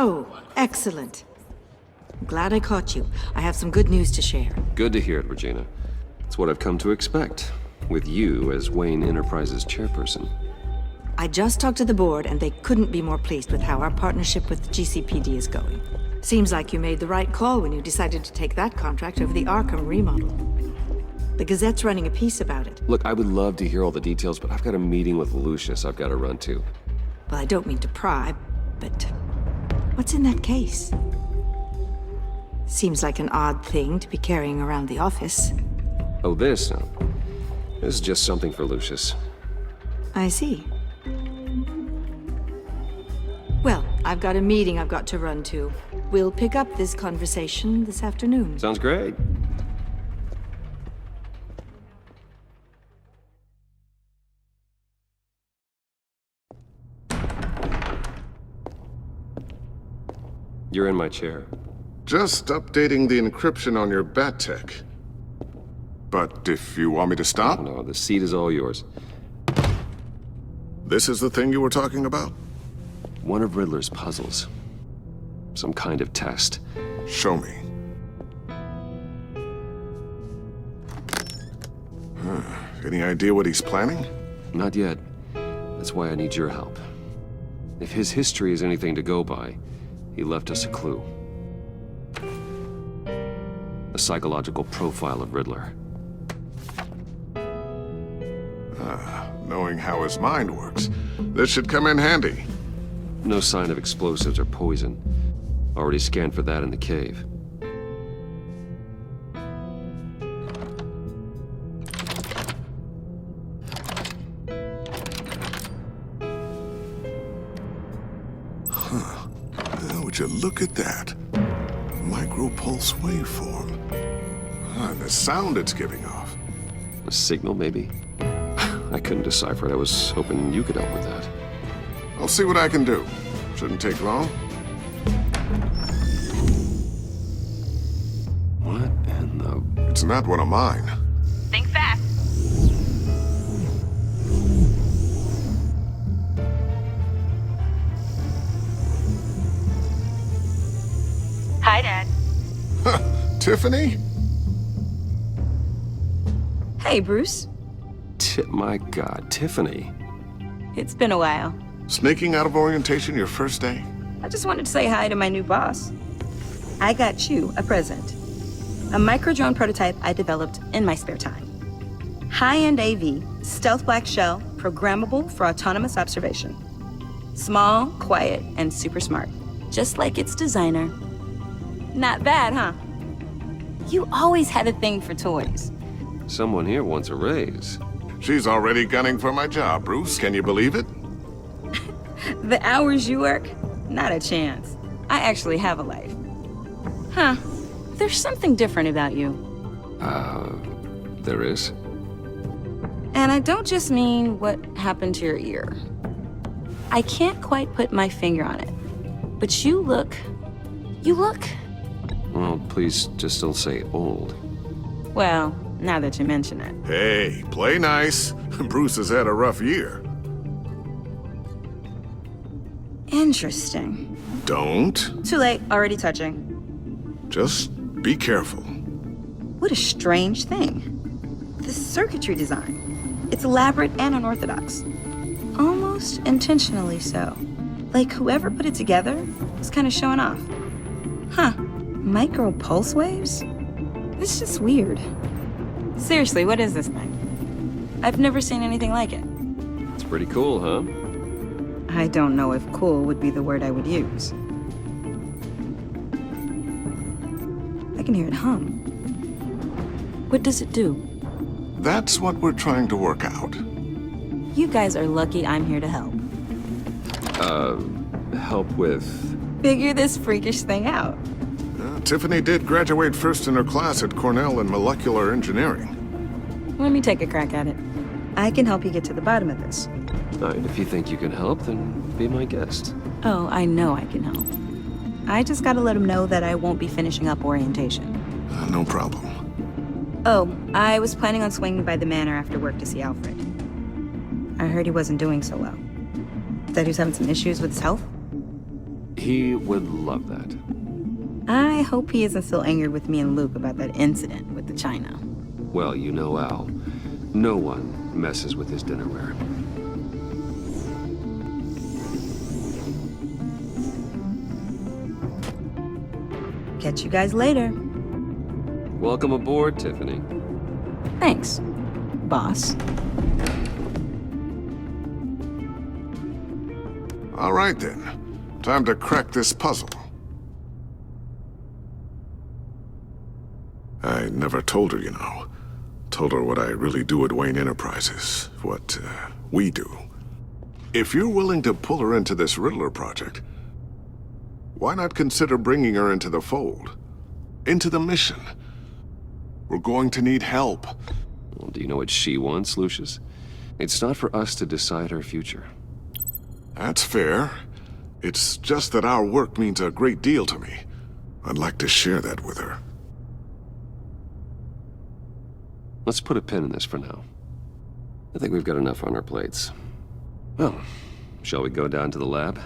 Oh, excellent. I'm glad I caught you. I have some good news to share. Good to hear it, Regina. It's what I've come to expect, with you as Wayne Enterprises chairperson. I just talked to the board, and they couldn't be more pleased with how our partnership with GCPD is going. Seems like you made the right call when you decided to take that contract over the Arkham remodel. The Gazette's running a piece about it. Look, I would love to hear all the details, but I've got a meeting with Lucius I've got to run to. Well, I don't mean to pry, but what's in that case? Seems like an odd thing to be carrying around the office. Oh, this? No. This is just something for Lucius. I see. Well, I've got a meeting I've got to run to. We'll pick up this conversation this afternoon. Sounds great. You're in my chair. Just updating the encryption on your bat tech. But if you want me to stop? No, the seat is all yours. This is the thing you were talking about? One of Riddler's puzzles. Some kind of test. Show me. Any idea what he's planning? Not yet. That's why I need your help. If his history is anything to go by, he left us a clue. A psychological profile of Riddler. Knowing how his mind works, this should come in handy. No sign of explosives or poison. Already scanned for that in the cave. Would you look at that? Micro-pulse waveform. And the sound it's giving off. A signal, maybe? I couldn't decipher it. I was hoping you could help with that. I'll see what I can do. Shouldn't take long. What in the... It's not one of mine. Think fast. Hi, Dad. Tiffany? Hey, Bruce. My God, Tiffany. It's been a while. Sneaking out of orientation your first day? I just wanted to say hi to my new boss. I got you a present. A micro-drone prototype I developed in my spare time. High-end AV, stealth black shell, programmable for autonomous observation. Small, quiet, and super smart. Just like its designer. Not bad, huh? You always had a thing for toys. Someone here wants a raise. She's already gunning for my job, Bruce. Can you believe it? The hours you work? Not a chance. I actually have a life. Huh. There's something different about you. There is? And I don't just mean what happened to your ear. I can't quite put my finger on it. But you look... Well, please just don't say old. Well, now that you mention it. Hey, play nice. Bruce has had a rough year. Interesting. Don't. Too late, already touching. Just be careful. What a strange thing. The circuitry design. It's elaborate and unorthodox. Almost intentionally so. Like whoever put it together was kind of showing off. Huh. Micro pulse waves? It's just weird. Seriously, what is this thing? I've never seen anything like it. It's pretty cool, huh? I don't know if cool would be the word I would use. I can hear it hum. What does it do? That's what we're trying to work out. You guys are lucky I'm here to help. Help with... Figure this freakish thing out. Tiffany did graduate first in her class at Cornell in molecular engineering. Let me take a crack at it. I can help you get to the bottom of this. All right, if you think you can help, then be my guest. Oh, I know I can help. I just gotta let him know that I won't be finishing up orientation. No problem. Oh, I was planning on swinging by the manor after work to see Alfred. I heard he wasn't doing so well. That he was having some issues with his health? He would love that. I hope he isn't still angry with me and Luke about that incident with the china. Well, you know Al. No one messes with his dinnerware. Catch you guys later. Welcome aboard, Tiffany. Thanks, boss. All right then. Time to crack this puzzle. I never told her, you know. Told her what I really do at Wayne Enterprises. What, we do. If you're willing to pull her into this Riddler project, why not consider bringing her into the fold? Into the mission? We're going to need help. Well, do you know what she wants, Lucius? It's not for us to decide her future. That's fair. It's just that our work means a great deal to me. I'd like to share that with her. Let's put a pin in this for now. I think we've got enough on our plates. Well, shall we go down to the lab?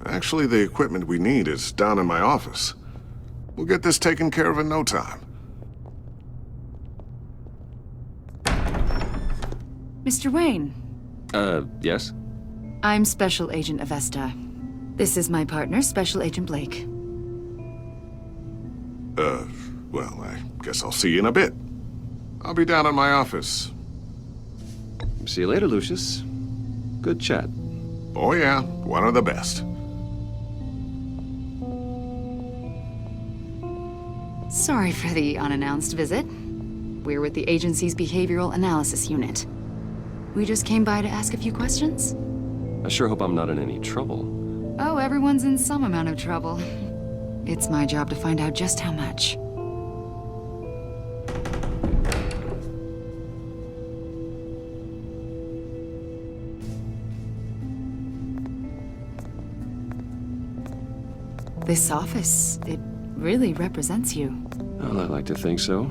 Actually, the equipment we need is down in my office. We'll get this taken care of in no time. Mr. Wayne, Yes? I'm Special Agent Avesta. This is my partner, Special Agent Blake. Well, I guess I'll see you in a bit. I'll be down in my office. See you later, Lucius. Good chat. Oh yeah, one of the best. Sorry for the unannounced visit. We're with the agency's Behavioral Analysis Unit. We just came by to ask a few questions. I sure hope I'm not in any trouble. Oh, everyone's in some amount of trouble. It's my job to find out just how much. This office, it really represents you. Well, I like to think so.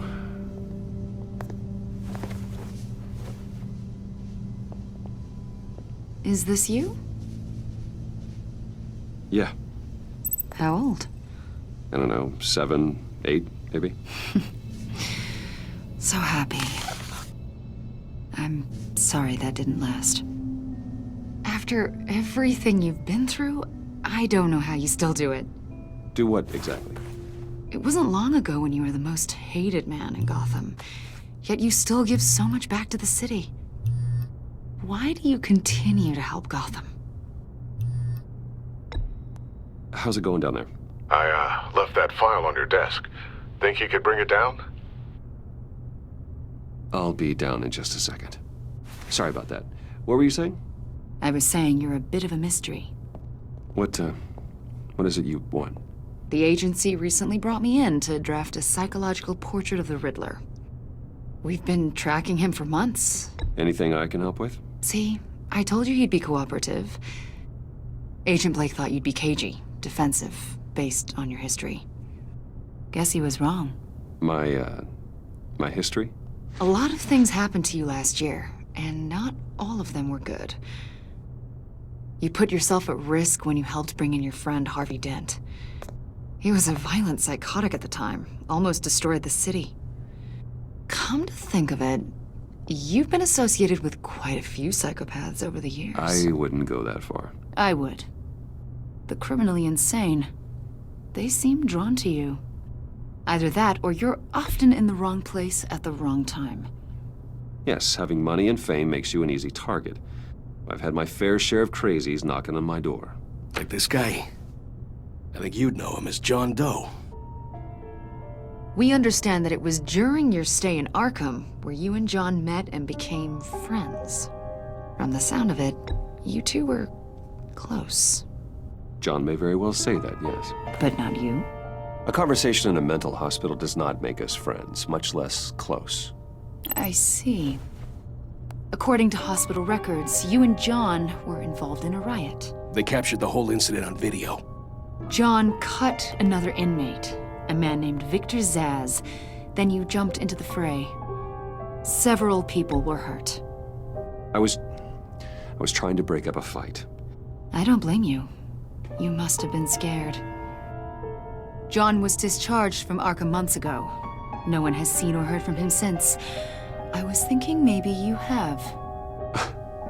Is this you? Yeah. How old? I don't know, 7, 8, maybe? So happy. I'm sorry that didn't last. After everything you've been through, I don't know how you still do it. Do what, exactly? It wasn't long ago when you were the most hated man in Gotham, yet you still give so much back to the city. Why do you continue to help Gotham? How's it going down there? I, left that file on your desk. Think you could bring it down? I'll be down in just a second. Sorry about that. What were you saying? I was saying you're a bit of a mystery. What is it you want? The agency recently brought me in to draft a psychological portrait of the Riddler. We've been tracking him for months. Anything I can help with? See, I told you he'd be cooperative. Agent Blake thought you'd be cagey, defensive, based on your history. Guess he was wrong. My history? A lot of things happened to you last year, and not all of them were good. You put yourself at risk when you helped bring in your friend Harvey Dent. He was a violent psychotic at the time, almost destroyed the city. Come to think of it, you've been associated with quite a few psychopaths over the years. I wouldn't go that far. I would. The criminally insane, they seem drawn to you. Either that, or you're often in the wrong place at the wrong time. Yes, having money and fame makes you an easy target. I've had my fair share of crazies knocking on my door. Like this guy. I think you'd know him as John Doe. We understand that it was during your stay in Arkham where you and John met and became friends. From the sound of it, you two were close. John may very well say that, yes. But not you? A conversation in a mental hospital does not make us friends, much less close. I see. According to hospital records, you and John were involved in a riot. They captured the whole incident on video. John cut another inmate, a man named Victor Zaz. Then you jumped into the fray. Several people were hurt. I was trying to break up a fight. I don't blame you. You must have been scared. John was discharged from Arkham months ago. No one has seen or heard from him since. I was thinking maybe you have.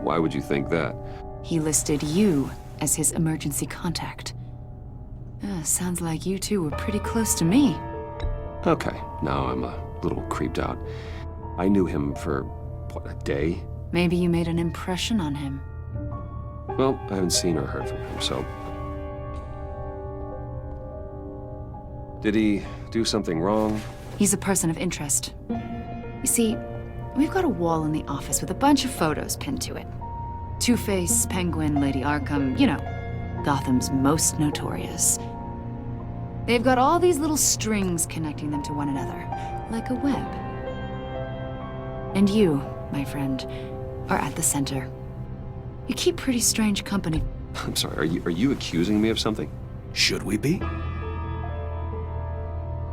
Why would you think that? He listed you as his emergency contact. Sounds like you two were pretty close to me. Okay, now I'm a little creeped out. I knew him for, what, a day? Maybe you made an impression on him. Well, I haven't seen or heard from him, so... Did he do something wrong? He's a person of interest. You see, we've got a wall in the office with a bunch of photos pinned to it. Two-Face, Penguin, Lady Arkham, you know, Gotham's most notorious. They've got all these little strings connecting them to one another, like a web. And you, my friend, are at the center. You keep pretty strange company. I'm sorry, are you accusing me of something? Should we be?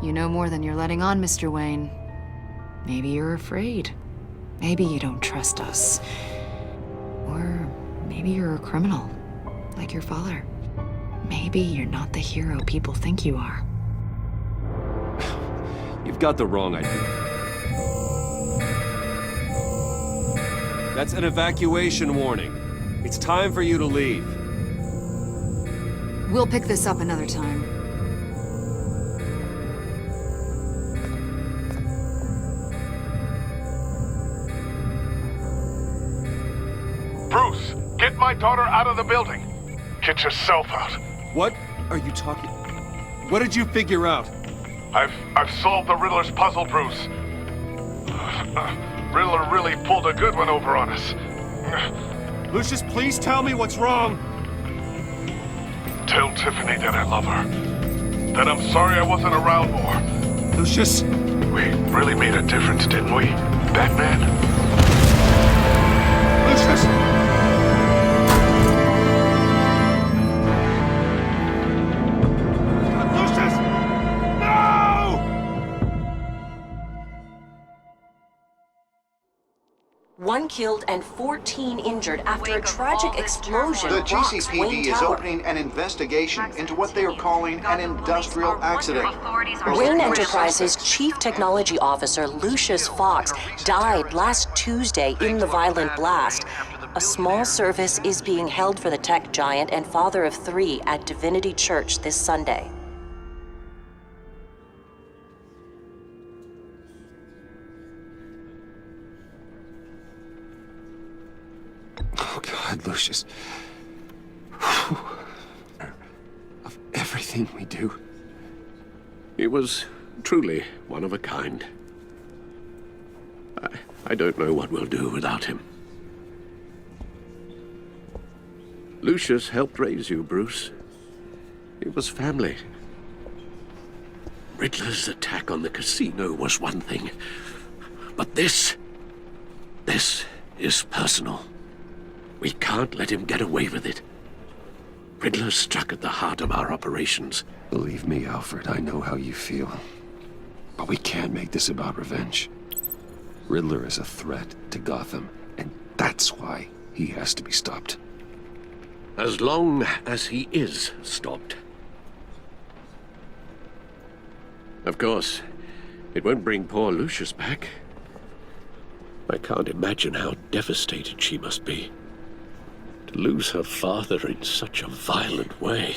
You know more than you're letting on, Mr. Wayne. Maybe you're afraid. Maybe you don't trust us. Or maybe you're a criminal, like your father. Maybe you're not the hero people think you are. You've got the wrong idea. That's an evacuation warning. It's time for you to leave. We'll pick this up another time. Bruce, get my daughter out of the building. Get yourself out. What are you talking... What did you figure out? I've solved the Riddler's puzzle, Bruce. Riddler really pulled a good one over on us. Lucius, please tell me what's wrong. Tell Tiffany that I love her. That I'm sorry I wasn't around more. Lucius... We really made a difference, didn't we, Batman? Lucius! Lucius! No! One killed and 14 injured after a tragic explosion The rocks GCPD Wayne is Tower. opening an investigation into what they are calling an industrial accident. Wayne Enterprises' Chief Technology Officer Lucius Fox died last Tuesday in the violent blast. A small service is being held for the tech giant and father of 3 at Divinity Church this Sunday. Oh, God, Lucius. Of everything we do. He was truly one of a kind. I don't know what we'll do without him. Lucius helped raise you, Bruce. It was family. Riddler's attack on the casino was one thing. But this is personal. We can't let him get away with it. Riddler struck at the heart of our operations. Believe me, Alfred, I know how you feel. But we can't make this about revenge. Riddler is a threat to Gotham, and that's why he has to be stopped. As long as he is stopped. Of course, it won't bring poor Lucius back. I can't imagine how devastated she must be. To lose her father in such a violent way.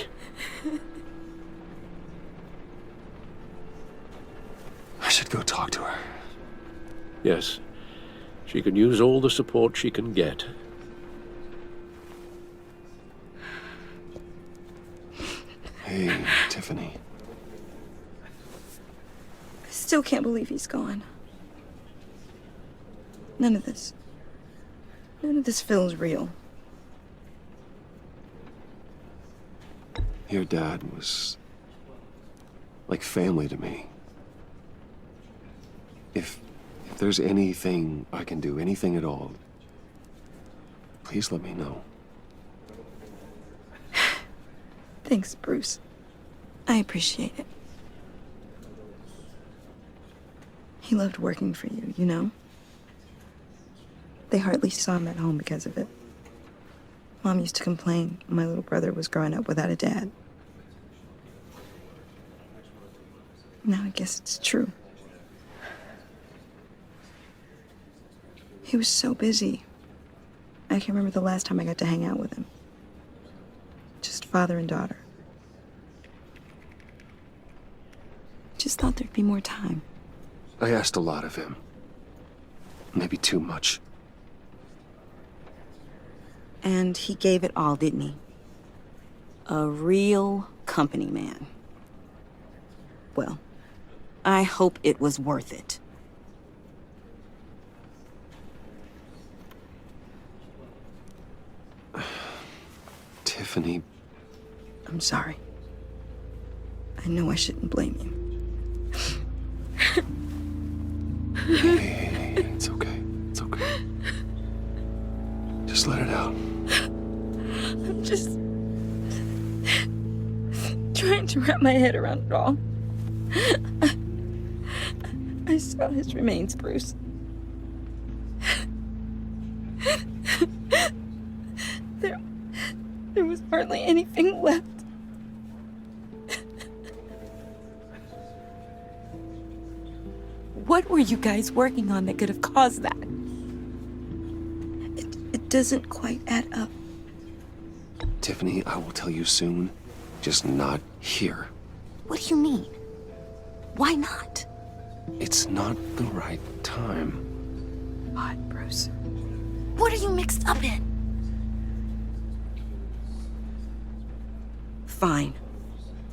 I should go talk to her. Yes, she can use all the support she can get. Hey, Tiffany. I still can't believe he's gone. None of this feels real. Your dad was like family to me. If there's anything I can do, anything at all, please let me know. Thanks, Bruce. I appreciate it. He loved working for you, you know? They hardly saw him at home because of it. Mom used to complain my little brother was growing up without a dad. Now I guess it's true. He was so busy. I can't remember the last time I got to hang out with him. Just father and daughter. Just thought there'd be more time. I asked a lot of him. Maybe too much. And he gave it all, didn't he? A real company man. Well, I hope it was worth it. Tiffany. I'm sorry. I know I shouldn't blame you. Hey, it's okay. It's okay. Just let it out. I'm just trying to wrap my head around it all. I saw his remains, Bruce. There was hardly anything left. What were you guys working on that could have caused that? It doesn't quite add up. Tiffany, I will tell you soon. Just not here. What do you mean? Why not? It's not the right time. What, Bruce? What are you mixed up in? Fine.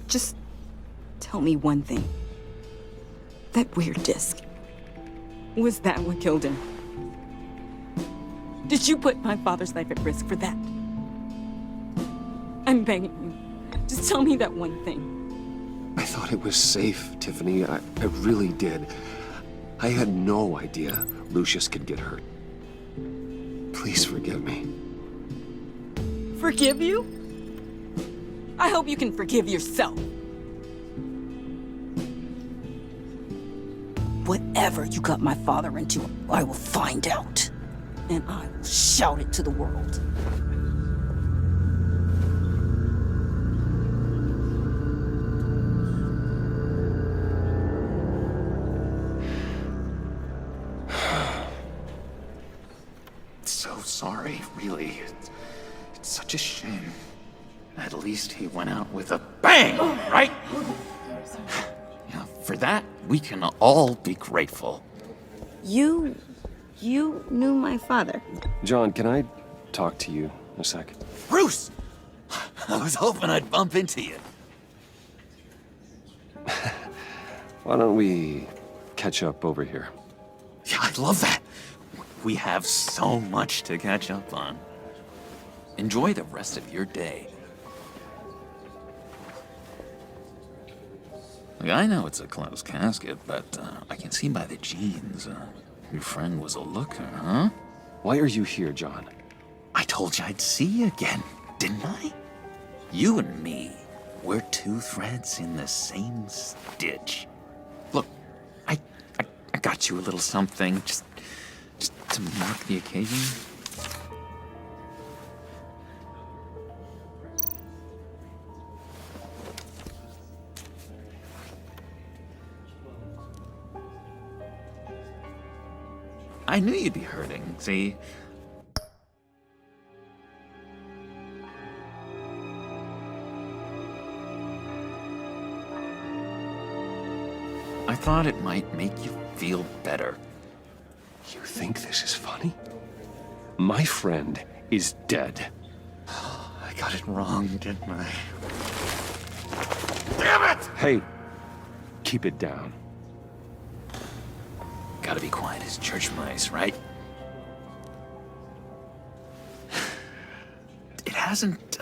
Just tell me one thing. That weird disc. Was that what killed him? Did you put my father's life at risk for that? I'm begging you. Just tell me that one thing. I thought it was safe, Tiffany. I really did. I had no idea Lucius could get hurt. Please forgive me. Forgive you? I hope you can forgive yourself. Whatever you got my father into, I will find out. And I will shout it to the world. So sorry, really. It's such a shame. At least he went out with a bang, right? Yeah, for that, we can all be grateful. You knew my father. John, can I talk to you a sec? Bruce! I was hoping I'd bump into you. Why don't we catch up over here? Yeah, I love that. We have so much to catch up on. Enjoy the rest of your day. Look, I know it's a closed casket, but I can see by the jeans, your friend was a looker, huh? Why are you here, John? I told you I'd see you again, didn't I? You and me, we're two threads in the same stitch. Look, I got you a little something, just to mark the occasion. I knew you'd be hurting, see? I thought it might make you feel better. You think this is funny? My friend is dead. I got it wrong, didn't I? Damn it! Hey, keep it down. Gotta be quiet as church mice, right? It hasn't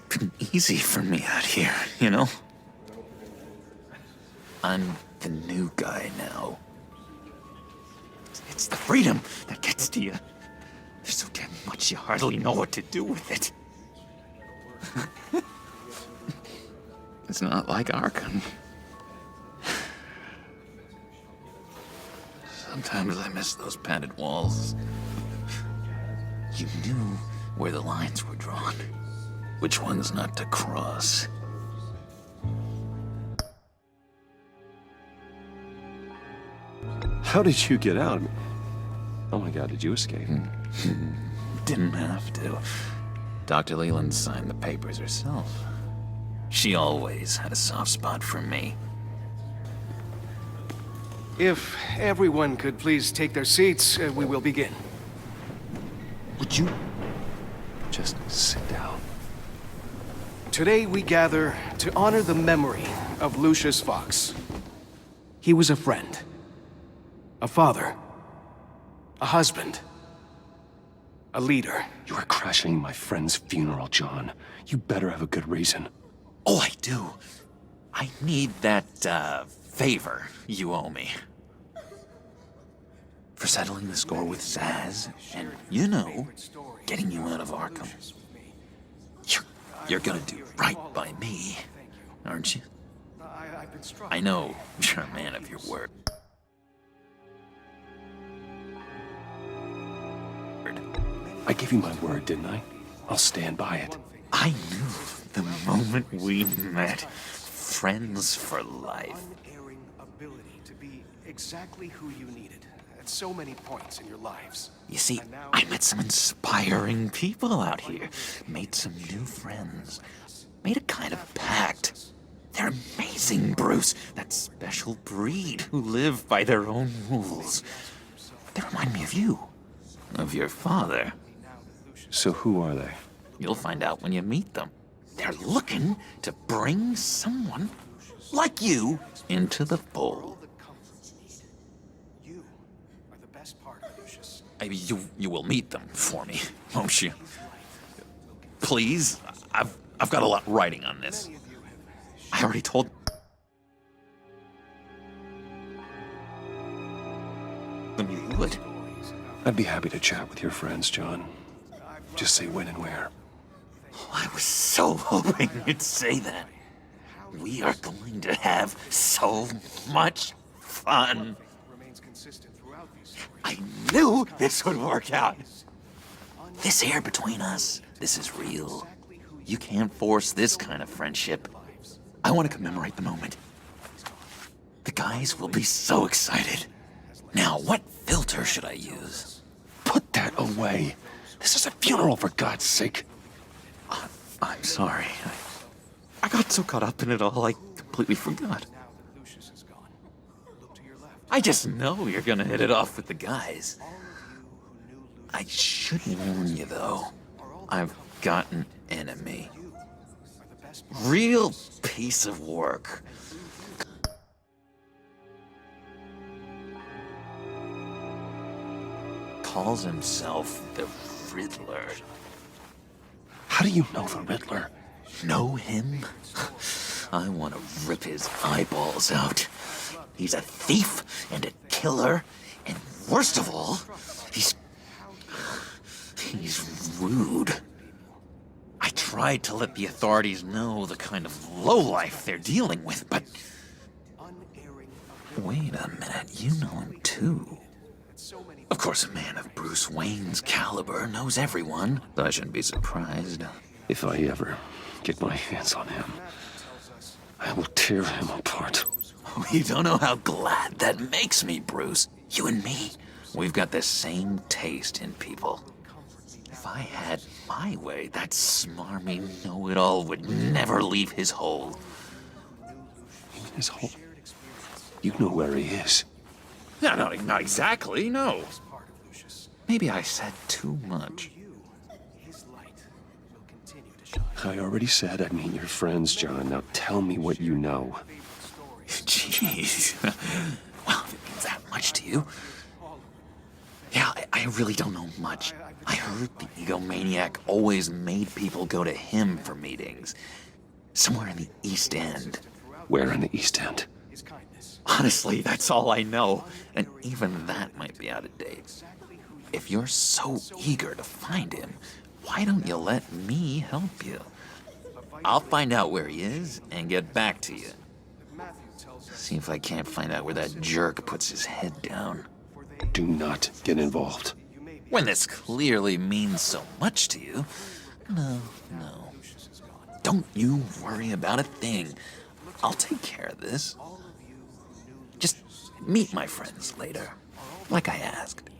been easy for me out here, you know? I'm the new guy now. It's the freedom that gets to you. There's so damn much you hardly know what to do with it. It's not like Arkham. Sometimes I miss those padded walls. You knew where the lines were drawn. Which ones not to cross. How did you get out? Oh my God, did you escape? Didn't have to. Dr. Leland signed the papers herself. She always had a soft spot for me. If everyone could please take their seats, we will begin. Would you just sit down? Today we gather to honor the memory of Lucius Fox. He was a friend, a father, a husband, a leader. You are crashing my friend's funeral, John. You better have a good reason. Oh, I do. I need that, favor you owe me. For settling the score with Zaz, and, you know, getting you out of Arkham. You're gonna do right by me, aren't you? I know you're a man of your word. I gave you my word, didn't I? I'll stand by it. I knew the moment we met. Friends for life. Unerring ability to be exactly who you needed at so many points in your lives. You see, I met some inspiring people out here. Made some new friends. Made a kind of pact. They're amazing, Bruce. That special breed who live by their own rules. They remind me of you. Of your father. So who are they? You'll find out when you meet them. They're looking to bring someone like you into the fold. You are the best part, Lucius. You will meet them for me, won't you? Please, I've got a lot writing on this. I already told. Them you would. I'd be happy to chat with your friends, John. Just say when and where. Oh, I was so hoping you'd say that. We are going to have so much fun. I knew this would work out. This air between us, this is real. You can't force this kind of friendship. I want to commemorate the moment. The guys will be so excited. Now, what filter should I use? Put that away. This is a funeral, for God's sake. I'm sorry. I got so caught up in it all, I completely forgot. I just know you're gonna hit it off with the guys. I should warn you, though. I've got an enemy. Real piece of work. Calls himself the Riddler. How do you know the Riddler? Know him? I want to rip his eyeballs out. He's a thief and a killer, and worst of all, he's rude. I tried to let the authorities know the kind of lowlife they're dealing with, but... Wait a minute, you know him too. Of course, a man of Bruce Wayne's caliber knows everyone, so I shouldn't be surprised. If I ever get my hands on him, I will tear him apart. Oh, you don't know how glad that makes me, Bruce. You and me, we've got the same taste in people. If I had my way, that smarmy know-it-all would never leave his hole. His hole? You know where he is. No, not exactly, no. Maybe I said too much. I already said I'd meet your friends, John. Now tell me what you know. Jeez. Well, if it means that much to you. Yeah, I really don't know much. I heard the egomaniac always made people go to him for meetings. Somewhere in the East End. Where in the East End? Honestly, that's all I know. And even that might be out of date. If you're so eager to find him, why don't you let me help you? I'll find out where he is and get back to you. See if I can't find out where that jerk puts his head down. Do not get involved. When this clearly means so much to you. No. Don't you worry about a thing. I'll take care of this. Just meet my friends later, like I asked.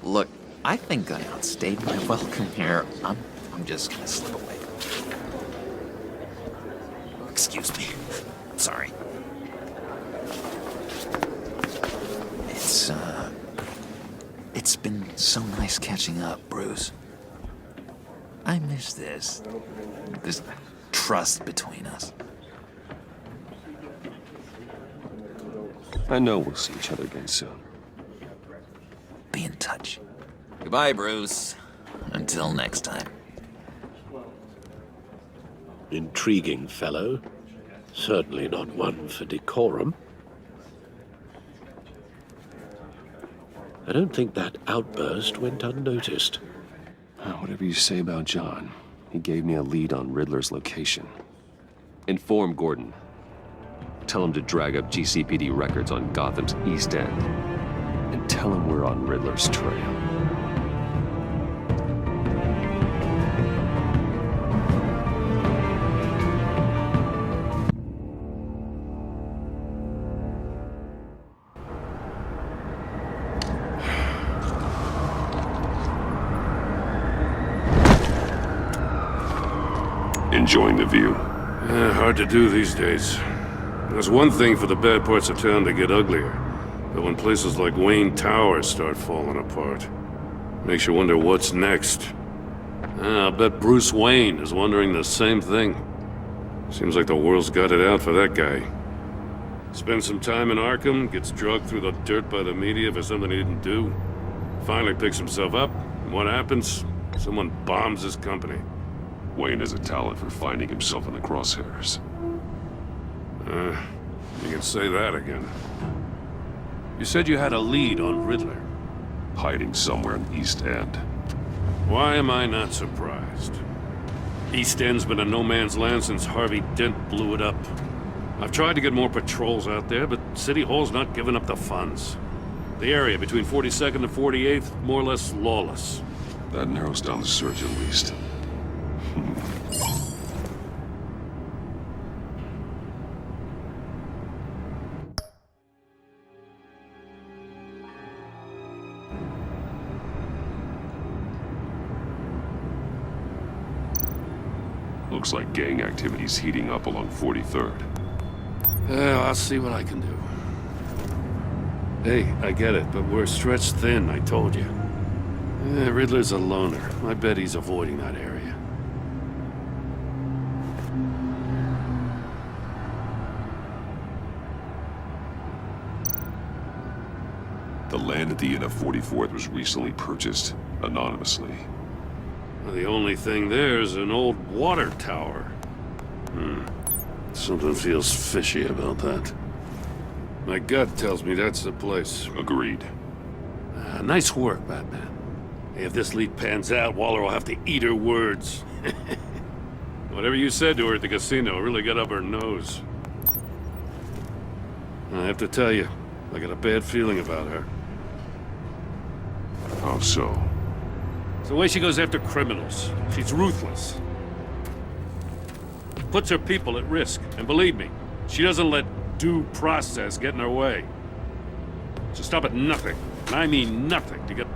Look, I think I outstayed my welcome here. I'm just gonna slip away. Excuse me. Sorry. It's been so nice catching up, Bruce. I miss this trust between us. I know we'll see each other again soon. Be in touch. Goodbye, Bruce. Until next time. Intriguing fellow. Certainly not one for decorum. I don't think that outburst went unnoticed. Whatever you say about John, he gave me a lead on Riddler's location. Inform Gordon. Tell him to drag up GCPD records on Gotham's East End. And tell him we're on Riddler's trail. Enjoying the view? Hard to do these days. There's one thing for the bad parts of town to get uglier, but when places like Wayne Tower start falling apart, makes you wonder what's next. I'll bet Bruce Wayne is wondering the same thing. Seems like the world's got it out for that guy. Spends some time in Arkham, gets drugged through the dirt by the media for something he didn't do. Finally picks himself up, and what happens? Someone bombs his company. Wayne has a talent for finding himself in the crosshairs. You can say that again. You said you had a lead on Riddler. Hiding somewhere in the East End. Why am I not surprised? East End's been a no-man's land since Harvey Dent blew it up. I've tried to get more patrols out there, but City Hall's not giving up the funds. The area between 42nd and 48th, more or less lawless. That narrows down the search at least. Looks like gang activity's heating up along 43rd. Yeah, I'll see what I can do. Hey, I get it, but we're stretched thin, I told you. Riddler's a loner. I bet he's avoiding that area. The land at the end of 44th was recently purchased anonymously. The only thing there is an old water tower. Something feels fishy about that. My gut tells me that's the place. Agreed. Nice work, Batman. Hey, if this lead pans out, Waller will have to eat her words. Whatever you said to her at the casino really got up her nose. I have to tell you, I got a bad feeling about her. How so? It's the way she goes after criminals. She's ruthless. Puts her people at risk. And believe me, she doesn't let due process get in her way. So stop at nothing, and I mean nothing, to get...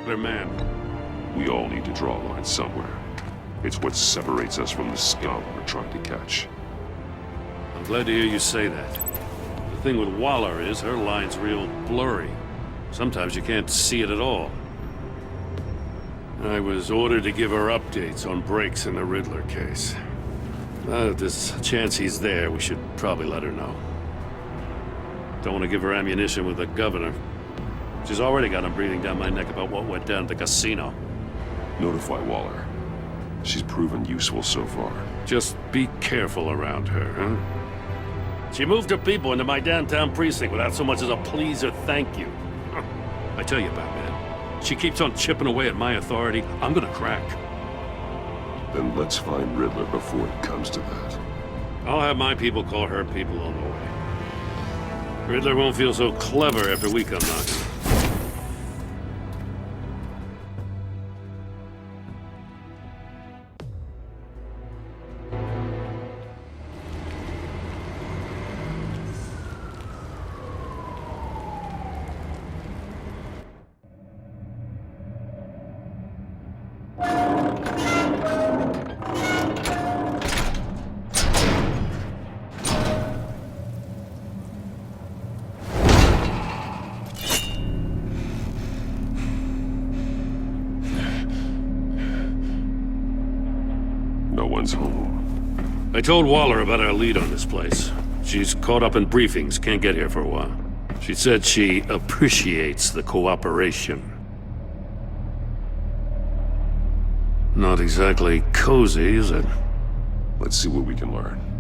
her man. We all need to draw a line somewhere. It's what separates us from the scum we're trying to catch. I'm glad to hear you say that. The thing with Waller is her line's real blurry. Sometimes you can't see it at all. I was ordered to give her updates on breaks in the Riddler case. If there's a chance he's there, we should probably let her know. Don't want to give her ammunition with the governor. She's already got him breathing down my neck about what went down at the casino. Notify Waller. She's proven useful so far. Just be careful around her, huh? She moved her people into my downtown precinct without so much as a please or thank you. I tell you, Batman, she keeps on chipping away at my authority. I'm gonna crack. Then let's find Riddler before it comes to that. I'll have my people call her people on the way. Riddler won't feel so clever after we come knocking. No one's home. I told Waller about our lead on this place. She's caught up in briefings, can't get here for a while. She said she appreciates the cooperation. Not exactly cozy, is it? Let's see what we can learn.